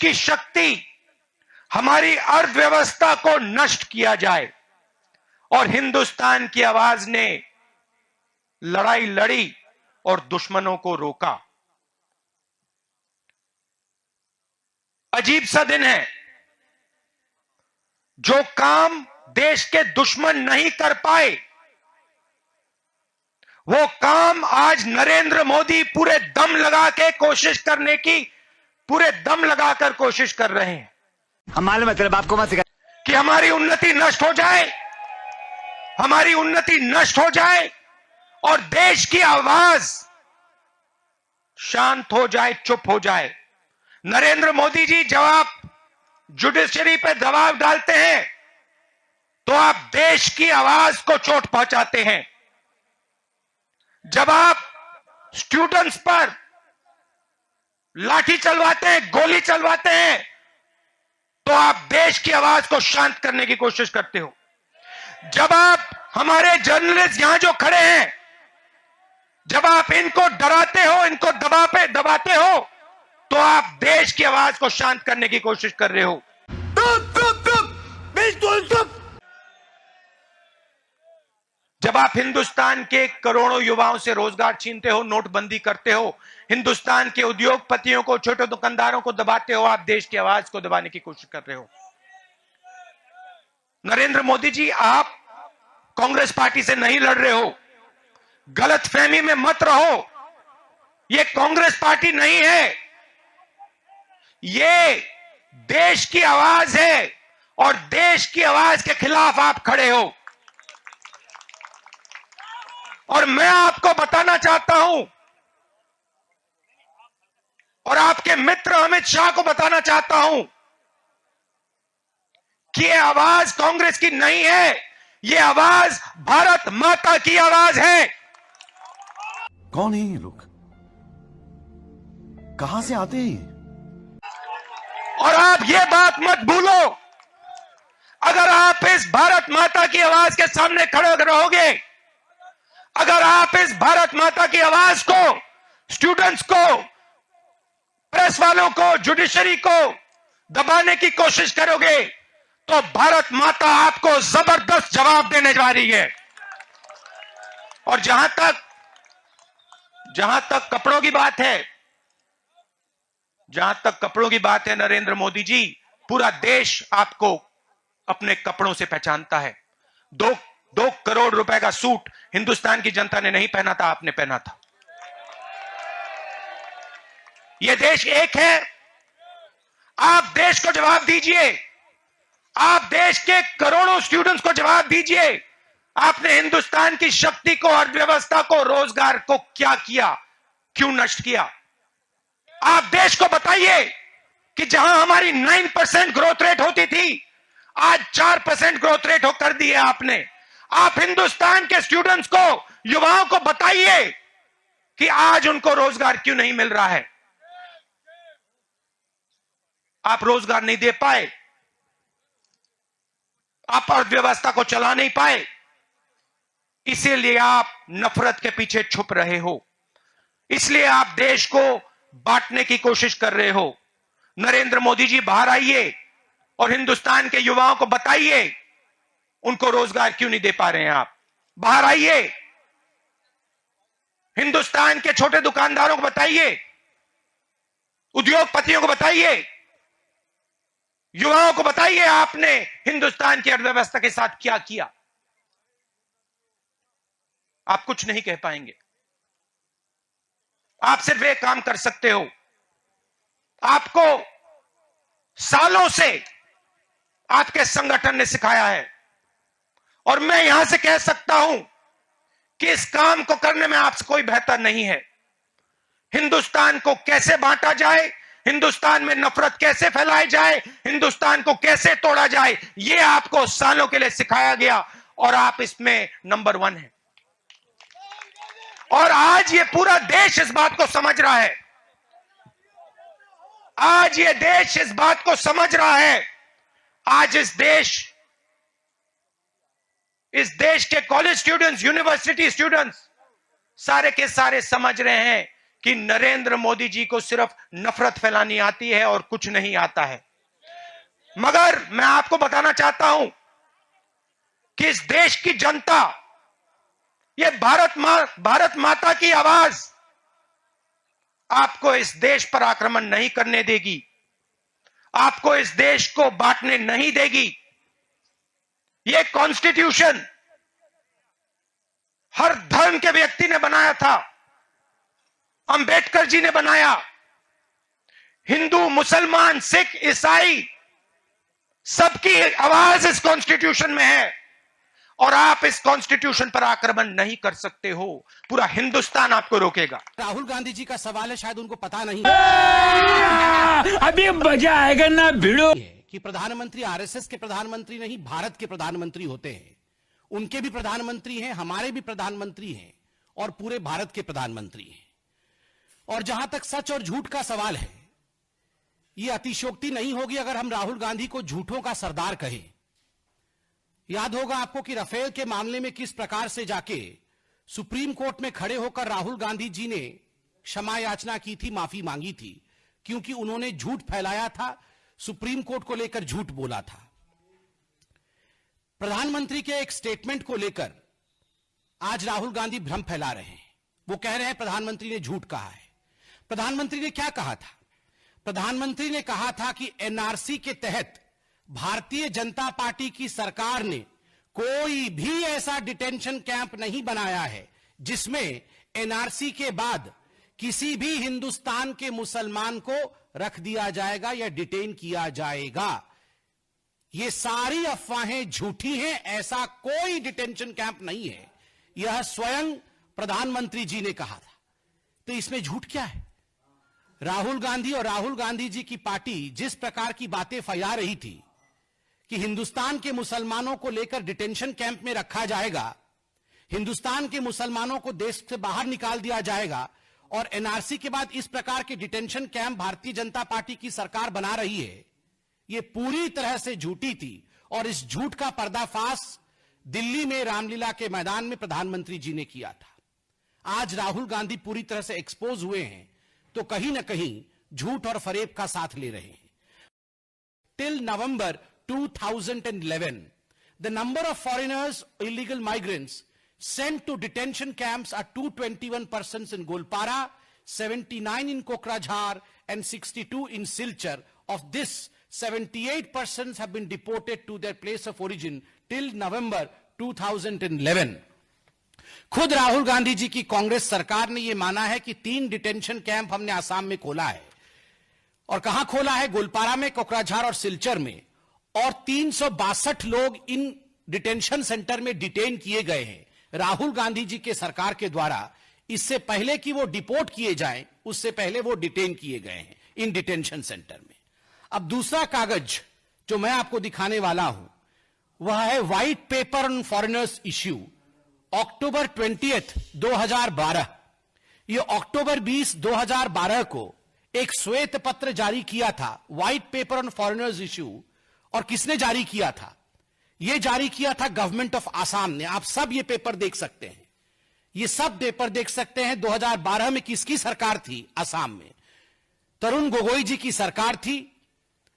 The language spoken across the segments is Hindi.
की शक्ति, हमारी अर्थव्यवस्था को नष्ट किया जाए। और हिंदुस्तान की आवाज ने लड़ाई लड़ी और दुश्मनों को रोका। अजीब सा दिन है। जो काम देश के दुश्मन नहीं कर पाए, वो काम आज नरेंद्र मोदी पूरे दम लगाकर कोशिश कर रहे हैं। हम मालूम है तेरे बाप को मत सिखा कि हमारी उन्नति नष्ट हो जाए, हमारी उन्नति नष्ट हो जाए और देश की आवाज शांत हो जाए, चुप हो जाए। नरेंद्र मोदी जी, जब आप जुडिशरी पे दबाव डालते हैं तो आप देश की आवाज को चोट पहुंचाते हैं। जब आप स्टूडेंट्स पर लाठी चलवाते हैं, गोली चलवाते हैं, तो आप देश की आवाज को शांत करने की कोशिश करते हो। जब आप हमारे जर्नलिस्ट यहां जो खड़े हैं, जब आप इनको डराते हो, इनको दबाते हो, तो आप देश की आवाज को शांत करने की कोशिश कर रहे हो। जब आप हिंदुस्तान के करोड़ों युवाओं से रोजगार छीनते हो, नोटबंदी करते हो, हिंदुस्तान के उद्योगपतियों को, छोटे दुकानदारों को दबाते हो, आप देश की आवाज को दबाने की कोशिश कर रहे हो। नरेंद्र मोदी जी, आप कांग्रेस पार्टी से नहीं लड़ रहे हो। गलतफहमी में मत रहो। यह कांग्रेस पार्टी नहीं है, ये देश की आवाज है और देश की आवाज के खिलाफ आप खड़े हो। और मैं आपको बताना चाहता हूं और आपके मित्र अमित शाह को बताना चाहता हूं कि यह आवाज कांग्रेस की नहीं है, यह आवाज भारत माता की आवाज है। कौन है ये लोग? कहां से आते हैं? और आप ये बात मत भूलो, अगर आप इस भारत माता की आवाज के सामने खड़े रहोगे, अगर आप इस भारत माता की आवाज को, स्टूडेंट्स को, प्रेस वालों को, जुडिशरी को दबाने की कोशिश करोगे, तो भारत माता आपको जबरदस्त जवाब देने जा रही है। और जहां तक कपड़ों की बात है, नरेंद्र मोदी जी, पूरा देश आपको अपने कपड़ों से पहचानता है। 2 करोड़ रुपए का सूट हिंदुस्तान की जनता ने नहीं पहना था, आपने पहना था। यह देश एक है। आप देश को जवाब दीजिए, आप देश के करोड़ों स्टूडेंट्स को जवाब दीजिए, आपने हिंदुस्तान की शक्ति को, अर्थव्यवस्था को, रोजगार को क्या किया, क्यों नष्ट किया? आप देश को बताइए कि जहां हमारी 9% ग्रोथ रेट होती थी, आज 4% ग्रोथ रेट कर दी है आपने। आप हिंदुस्तान के स्टूडेंट्स को, युवाओं को बताइए कि आज उनको रोजगार क्यों नहीं मिल रहा है। आप रोजगार नहीं दे पाए, आप अर्थव्यवस्था को चला नहीं पाए, इसीलिए आप नफरत के पीछे छुप रहे हो, इसलिए आप देश को बांटने की कोशिश कर रहे हो। नरेंद्र मोदी जी, बाहर आइए और हिंदुस्तान के युवाओं को बताइए उनको रोजगार क्यों नहीं दे पा रहे हैं आप। बाहर आइए, हिंदुस्तान के छोटे दुकानदारों को बताइए, उद्योगपतियों को बताइए, युवाओं को बताइए आपने हिंदुस्तान की अर्थव्यवस्था के साथ क्या किया। आप कुछ नहीं कह पाएंगे। आप सिर्फ एक काम कर सकते हो, आपको सालों से आपके संगठन ने सिखाया है और मैं यहां से कह सकता हूं कि इस काम को करने में आपसे कोई बेहतर नहीं है। हिंदुस्तान को कैसे बांटा जाए, हिंदुस्तान में नफरत कैसे फैलाई जाए, हिंदुस्तान को कैसे तोड़ा जाए, यह आपको सालों के लिए सिखाया गया और आप इसमें नंबर 1 हैं। और आज ये पूरा देश इस बात को समझ रहा है, आज ये देश इस बात को समझ रहा है। आज इस देश के कॉलेज स्टूडेंट्स, यूनिवर्सिटी स्टूडेंट्स सारे के सारे समझ रहे हैं कि नरेंद्र मोदी जी को सिर्फ नफरत फैलानी आती है और कुछ नहीं आता है। मगर मैं आपको बताना चाहता हूं कि इस देश की जनता, ये भारत माता की आवाज आपको इस देश पर आक्रमण नहीं करने देगी, आपको इस देश को बांटने नहीं देगी। ये कॉन्स्टिट्यूशन हर धर्म के व्यक्ति ने बनाया था, अंबेडकर जी ने बनाया। हिंदू, मुसलमान, सिख, ईसाई सबकी आवाज इस कॉन्स्टिट्यूशन में है और आप इस कॉन्स्टिट्यूशन पर आक्रमण नहीं कर सकते हो। पूरा हिंदुस्तान आपको रोकेगा। राहुल गांधी जी का सवाल है, शायद उनको पता नहीं अभी मजा आएगा ना भिड़ो कि प्रधानमंत्री आरएसएस के प्रधानमंत्री नहीं, भारत के प्रधानमंत्री होते हैं। उनके भी प्रधानमंत्री हैं, हमारे भी प्रधानमंत्री हैं और पूरे भारत के प्रधानमंत्री हैं। और जहां तक सच और झूठ का सवाल है, यह अतिशयोक्ति नहीं होगी अगर हम राहुल गांधी को झूठों का सरदार कहें। याद होगा आपको कि राफेल के मामले में किस प्रकार से जाके सुप्रीम कोर्ट में खड़े होकर राहुल गांधी जी ने क्षमा याचना की थी, माफी मांगी थी, क्योंकि उन्होंने झूठ फैलाया था, सुप्रीम कोर्ट को लेकर झूठ बोला था। प्रधानमंत्री के एक स्टेटमेंट को लेकर आज राहुल गांधी भ्रम फैला रहे हैं। वो कह रहे हैं प्रधानमंत्री ने झूठ कहा है। प्रधानमंत्री ने क्या कहा था? प्रधानमंत्री ने कहा था कि एनआरसी के तहत भारतीय जनता पार्टी की सरकार ने कोई भी ऐसा डिटेंशन कैंप नहीं बनाया है जिसमें एनआरसी के बाद किसी भी हिंदुस्तान के मुसलमान को रख दिया जाएगा या डिटेन किया जाएगा। ये सारी अफवाहें झूठी हैं, ऐसा कोई डिटेंशन कैंप नहीं है। यह स्वयं प्रधानमंत्री जी ने कहा था। तो इसमें झूठ क्या है? राहुल गांधी और राहुल गांधी जी की पार्टी जिस प्रकार की बातें फैला रही थी कि हिंदुस्तान के मुसलमानों को लेकर डिटेंशन कैंप में रखा जाएगा, हिंदुस्तान के मुसलमानों को देश से बाहर निकाल दिया जाएगा, और एनआरसी के बाद इस प्रकार के detention camp Bharatiya Janata party की सरकार बना रही है, यह पूरी तरह से झूठी थी। और इस झूठ का पर्दाफाश दिल्ली में रामलीला के मैदान में प्रधानमंत्री जी ने किया था। आज राहुल गांधी पूरी तरह से एक्सपोज हुए हैं, तो कहीं ना कहीं झूठ और फरेब का साथ ले रहे हैं। Till November 2011, the number of foreigners, illegal migrants sent to detention camps are 221 persons in Golpara, 79 in Kokrajhar, and 62 in Silchar. Of this, 78 persons have been deported to their place of origin till November 2011. खुद राहुल गांधी जी की कांग्रेस सरकार ने यह माना है कि 3 डिटेंशन कैंप हमने आसाम में खोला है। और कहां खोला है? गोलपारा में, कोकराझार और सिलचर में। और 362 लोग इन डिटेंशन सेंटर में डिटेन किए गए हैं राहुल गांधी जी के सरकार के द्वारा। इससे पहले कि वो डिपोर्ट किए जाएं, उससे पहले वो डिटेन किए गए हैं इन डिटेंशन सेंटर में। अब दूसरा कागज जो मैं आपको दिखाने वाला हूं वह है white paper on foreigners issue, October 20, 2012। यह अक्टूबर 20, 2012 को एक श्वेत पत्र जारी किया था, white paper on foreigners issue. और किसने जारी किया था? यह जारी किया था गवर्नमेंट ऑफ आसाम ने। आप सब ये पेपर देख सकते हैं, ये सब पेपर देख सकते हैं। 2012 में किसकी सरकार थी आसाम में? तरुण गोगोई जी की सरकार थी,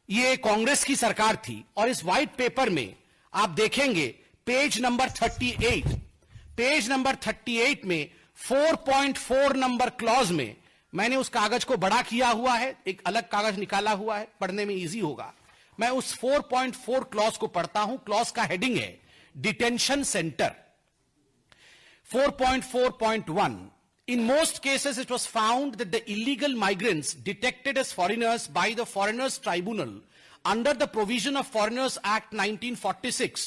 ये कांग्रेस की सरकार थी। और इस व्हाइट पेपर में आप देखेंगे पेज नंबर 38, पेज नंबर 38 में 4.4 नंबर क्लॉज में मैंने उस कागज को बड़ा किया हुआ है, एक अलग कागज निकाला हुआ है, पढ़ने में इजी होगा। मैं उस 4.4 क्लॉज को पढ़ता हूं। क्लॉज का हेडिंग है detention centre. 4.4.1 In most cases, it was found that the illegal migrants detected as foreigners by the Foreigners Tribunal under the provision of Foreigners Act 1946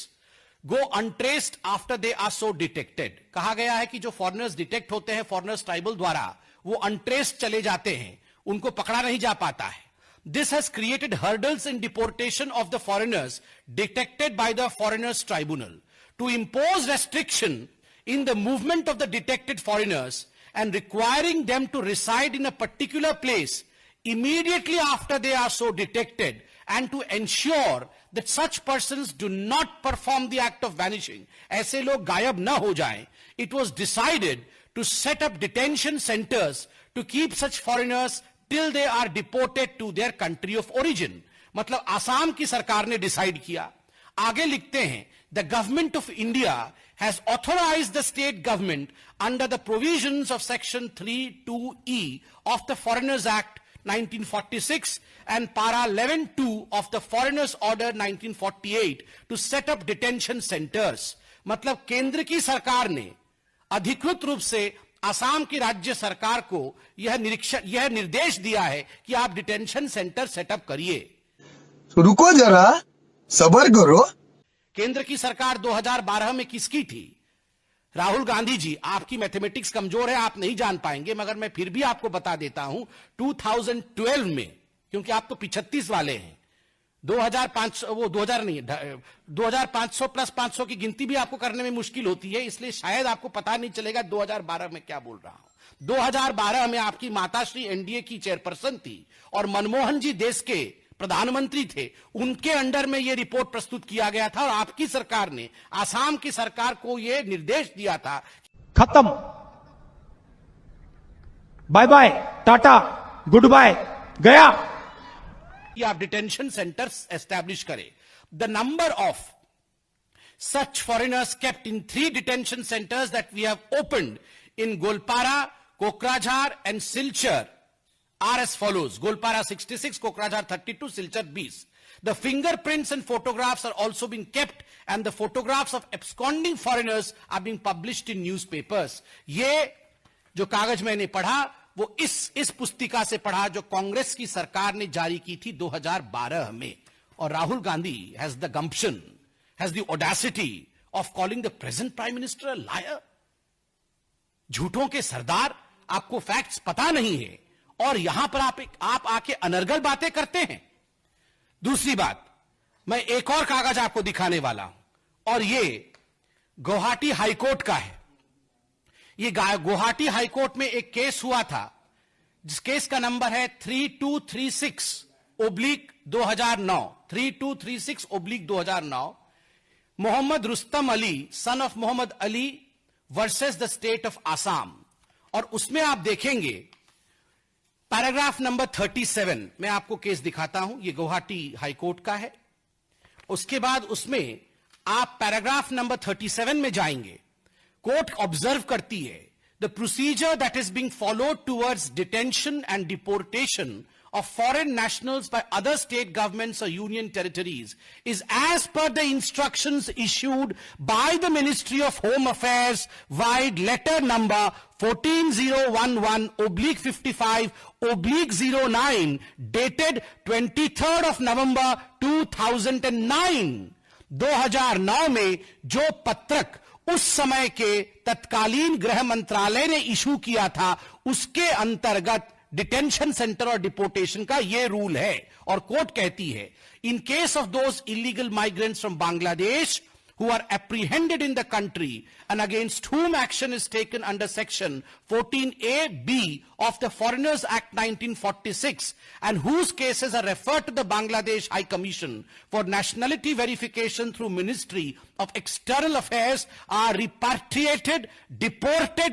go untraced after they are so detected. कहा गया है कि जो फॉरेनर्स डिटेक्ट होते हैं फॉरेनर्स ट्राइबल द्वारा, वो अनट्रेस्ड चले जाते हैं, उनको पकड़ा नहीं जा पाता है। This has created hurdles in deportation of the foreigners detected by the Foreigners Tribunal. To impose restriction in the movement of the detected foreigners and requiring them to reside in a particular place immediately after they are so detected, and to ensure that such persons do not perform the act of vanishing, ऐसे लोग गायब न हो जाएं, it was decided to set up detention centers to keep such foreigners till they are deported to their country of origin. मतलब आसाम की सरकार ने डिसाइड किया. आगे लिखते हैं, the government of India has authorized the state government under the provisions of section 3(2)(e) of the Foreigners Act 1946 and para 11(2) of the Foreigners Order 1948 to set up detention centers. मतलब केंद्र की सरकार ने अधिकृत रूप से असम की राज्य सरकार को यह निर्देश दिया है कि आप डिटेंशन सेंटर सेटअप करिए. रुको जरा, सब्र करो. केंद्र की सरकार 2012 में किसकी थी? राहुल गांधी जी. आपकी मैथमेटिक्स कमजोर है, आप नहीं जान पाएंगे, मगर मैं फिर भी आपको बता देता हूं. 2012 में, क्योंकि आप तो 35 वाले हैं, 2500 वो 2000 नहीं, 2500 प्लस 500 की गिनती भी आपको करने में मुश्किल होती है, इसलिए शायद आपको पता नहीं चलेगा 2012 में क्या बोल रहा हूं. 2012 में आपकी माताश्री एनडीए की चेयरपर्सन थी और मनमोहन जी देश के प्रधानमंत्री थे. उनके अंडर में यह रिपोर्ट प्रस्तुत किया गया था और आपकी सरकार ने आसाम की सरकार को यह निर्देश दिया था. खत्म. Bye bye, tata, good bye, गया. कि आप डिटेंशन सेंटर्स एस्टैब्लिश करें. The number of such foreigners kept in 3 detention centers that we have opened in Golpara, Kokrajhar and Silchar are as follows. Golpara 66, Kokrajhar 32, Silchar 20. The fingerprints and photographs are also being kept and the photographs of absconding foreigners are being published in newspapers. ये जो कागज मैंने पढ़ा वो इस पुस्तिका से पढ़ा जो कांग्रेस की सरकार ने जारी की थी 2012 में. और Rahul Gandhi has the gumption, has the audacity of calling the present prime minister a liar. झूठों के सरदार, आपको फैक्ट्स पता नहीं है और यहां पर आप आके अनर्गल बातें करते हैं. दूसरी बात, मैं एक और कागज आपको दिखाने वाला हूं और ये गुवाहाटी हाईकोर्ट का है. ये गुवाहाटी हाईकोर्ट में एक केस हुआ था जिस केस का नंबर है 3236/2009. 3236/2009. Mohammad Rustam Ali, son of Mohammad Ali versus the state of Assam. और उसमें आप देखेंगे पैराग्राफ नंबर 37. मैं आपको केस दिखाता हूं, यह गुवाहाटी हाईकोर्ट का है. उसके बाद उसमें आप पैराग्राफ नंबर 37 में जाएंगे. कोर्ट ऑब्जर्व करती है the procedure that is being followed towards detention and deportation of foreign nationals by other state governments or union territories is as per the instructions issued by the Ministry of Home Affairs vide letter number 14011/55/09 dated 23rd of November 2009. 2009 में जो पत्रक उस समय के तत्कालीन गृह मंत्रालय ने इशू किया था उसके अंतर्गत डिटेंशन सेंटर और डिपोर्टेशन का यह रूल है. और कोर्ट कहती है in case of those illegal migrants from Bangladesh who are apprehended in the country and against whom action is taken under section 14A(b) of the Foreigners Act 1946 and whose cases are referred to the Bangladesh High Commission for nationality verification through Ministry of External Affairs are repatriated, deported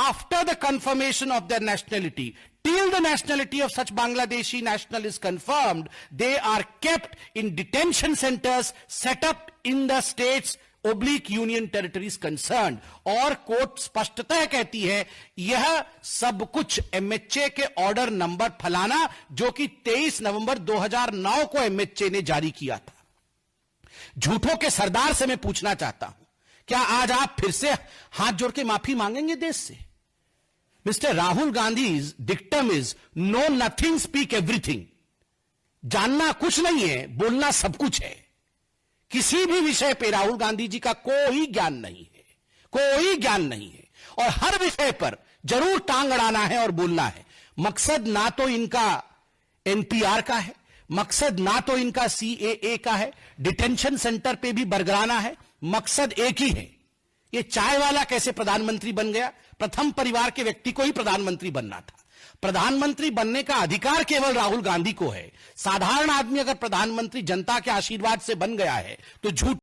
after the confirmation of their nationality. Till the nationality of such Bangladeshi national is confirmed, they are kept in detention centers set up in the states/union territories concerned. और कोर्ट स्पष्टतः कहती है यह सब कुछ एमएचए के ऑर्डर नंबर फलाना जो कि 23 नवंबर 2009 को एमएचए ने जारी किया था. झूठों के सरदार से मैं पूछना चाहता हूं, क्या आज आप फिर से हाथ जोड़ के माफी मांगेंगे देश से? Mister Rahul Gandhi's dictum is know nothing, speak everything. जानना कुछ नहीं है, बोलना सब कुछ है. किसी भी विषय पे राहुल गांधी जी का कोई ज्ञान नहीं है, कोई ज्ञान नहीं है और हर विषय पर जरूर टांग अड़ाना है और बोलना है. मकसद ना तो इनका एनपीआर का है, मकसद ना तो इनका सीएए का है, डिटेंशन सेंटर पे भी बरगराना है. मकसद एक ही है, ये चाय वाला कैसे प्रधानमंत्री बन गया? प्रथम परिवार के व्यक्ति को ही प्रधानमंत्री बनना था. प्रधानमंत्री बनने का अधिकार केवल राहुल गांधी को है. साधारण आदमी अगर प्रधानमंत्री जनता के आशीर्वाद से बन गया है तो झूठ